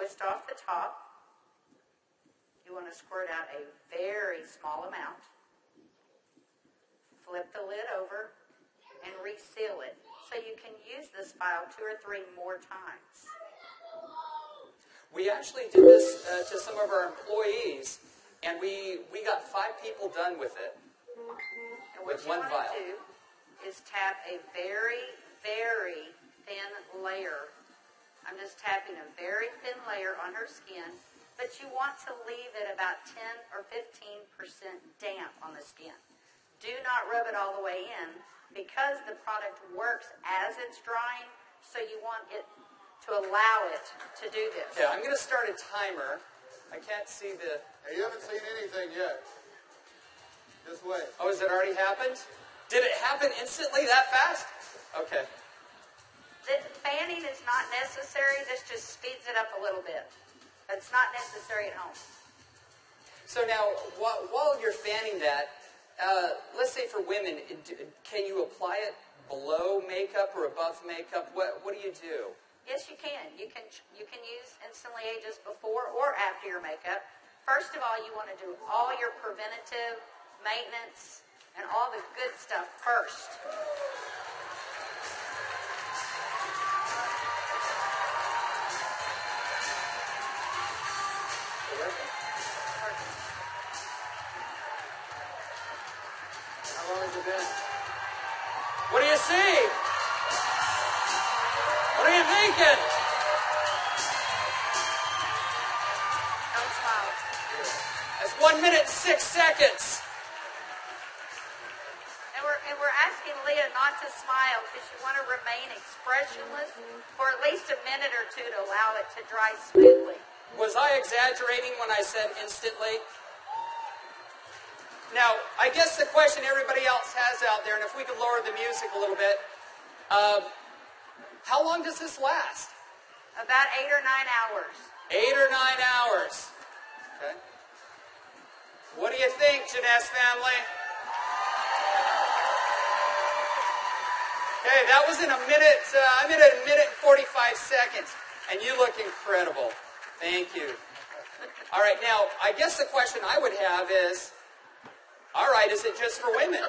twist off the top. You want to squirt out a very small amount. Flip the lid over and reseal it so you can use this file 2 or 3 more times. We actually did this to some of our employees, and we got 5 people done with it. And what you want to do is tap a very, very thin layer. I'm just tapping a very thin layer on her skin, but you want to leave it about 10 or 15% damp on the skin. Do not rub it all the way in because the product works as it's drying, so you want it to allow it to do this. Yeah, I'm going to start a timer. I can't see the... Hey, you haven't seen anything yet. Just wait. Oh, has it already happened? Did it happen instantly that fast? Okay. The fanning is not necessary. This just speeds it up a little bit. It's not necessary at home. So now, while you're fanning that, let's say for women, can you apply it below makeup or above makeup? What do you do? Yes, you can. You can use Instantly Ageless before or after your makeup. First of all, you want to do all your preventative maintenance and all the good stuff first. How long has it been? What do you see? What are you thinking? Don't smile. That's 1 minute and 6 seconds. And we're asking Leah not to smile because you want to remain expressionless for at least a minute or 2 to allow it to dry smoothly. Was I exaggerating when I said instantly? Now, I guess the question everybody else has out there, and if we could lower the music a little bit, how long does this last? About 8 or 9 hours. 8 or 9 hours. Okay. What do you think, Jeunesse family? Okay, that was in a minute. I'm at a minute and 45 seconds, and you look incredible. Thank you. All right, now, I guess the question I would have is, all right, is it just for women?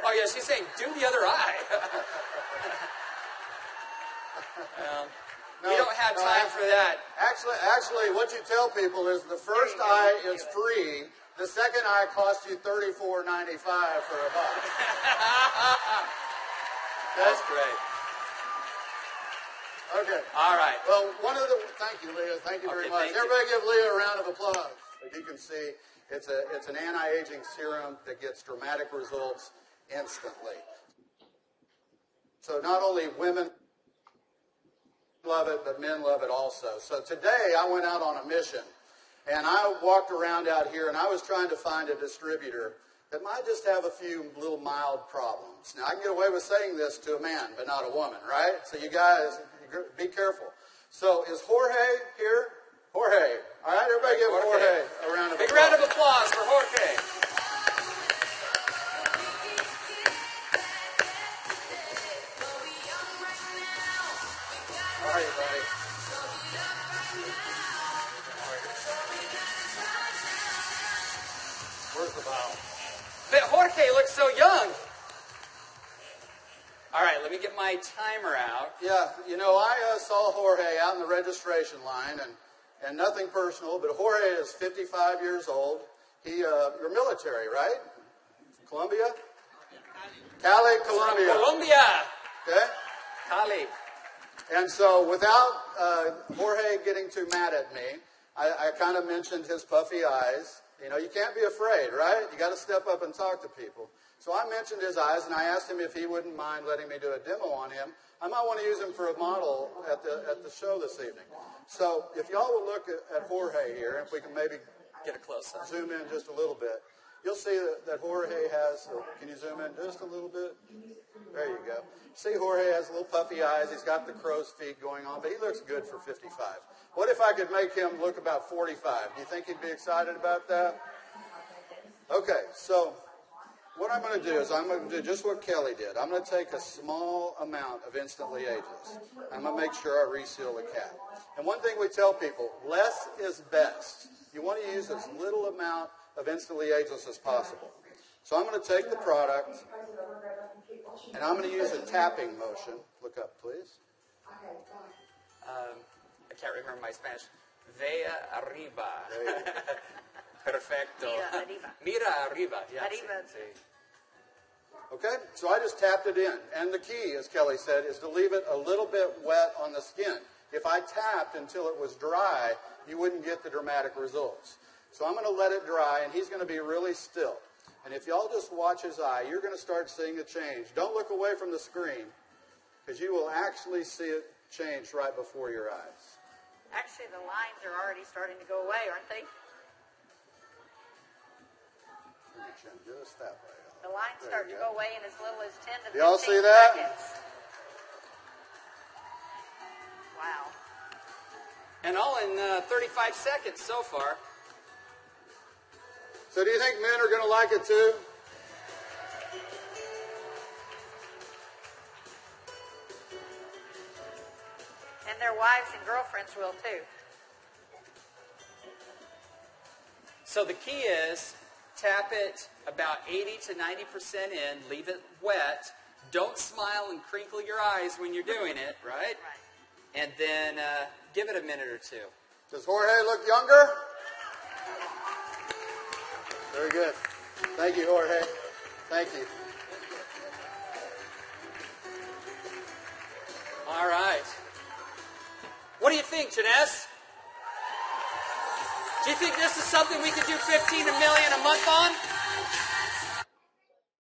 Oh, yeah, she's saying, do the other eye. We don't have time for that. Actually, what you tell people is the first eye is free. The second eye costs you $34.95 for a buck. That's great. Okay. All right. Well, thank you, Leah. Thank you very much. Everybody give Leah a round of applause. As you can see, it's an anti-aging serum that gets dramatic results instantly. So not only women love it, but men love it also. So today I went out on a mission, and I walked around out here, and I was trying to find a distributor that might just have a few little mild problems. Now, I can get away with saying this to a man, but not a woman, right? So you guys, be careful. So is Jorge here? Jorge. All right, everybody give Jorge a round of applause. Big round of applause for Jorge. How are you, buddy? Where's the bottle? But Jorge looks so young. All right, let me get my timer out. Yeah, you know, I saw Jorge out in the registration line, and nothing personal, but Jorge is 55 years old. You're military, right? Colombia? Cali, Colombia. Colombia. Okay? Cali. And so without Jorge getting too mad at me, I kind of mentioned his puffy eyes. You know, you can't be afraid, right? You got to step up and talk to people. So I mentioned his eyes, and I asked him if he wouldn't mind letting me do a demo on him. I might want to use him for a model at the show this evening. So if y'all will look at Jorge here, if we can maybe Get a close-up. zoom in just a little bit, you'll see that Jorge has, can you zoom in just a little bit? There you go. See, Jorge has little puffy eyes. He's got the crow's feet going on, but he looks good for 55. What if I could make him look about 45? Do you think he'd be excited about that? Okay, so what I'm going to do is I'm going to do just what Kelly did. I'm going to take a small amount of Instantly Ageless. I'm going to make sure I reseal the cap. And one thing we tell people, less is best. You want to use as little amount of Instantly Ageless as possible. So I'm going to take the product, and I'm going to use a tapping motion. Look up, please. I can't remember my Spanish. Vea arriba. Perfecto. Mira arriba. Yeah, Arriba. Okay, so I just tapped it in. And the key, as Kelly said, is to leave it a little bit wet on the skin. If I tapped until it was dry, you wouldn't get the dramatic results. So I'm going to let it dry, and he's going to be really still. And if y'all just watch his eye, you're going to start seeing a change. Don't look away from the screen, because you will actually see it change right before your eyes. Actually, the lines are already starting to go away, aren't they? Just that way. The lines start to go away in as little as 10 to 15 Y'all see that? seconds. Wow. And all in 35 seconds so far. So do you think men are going to like it too? And their wives and girlfriends will too. So the key is tap it about 80 to 90% in, leave it wet. Don't smile and crinkle your eyes when you're doing it, right? Right. And then give it a minute or two. Does Jorge look younger? Very good. Thank you, Jorge. Thank you. All right. What do you think, Jeunesse? Do you think this is something we could do 15 million a month on?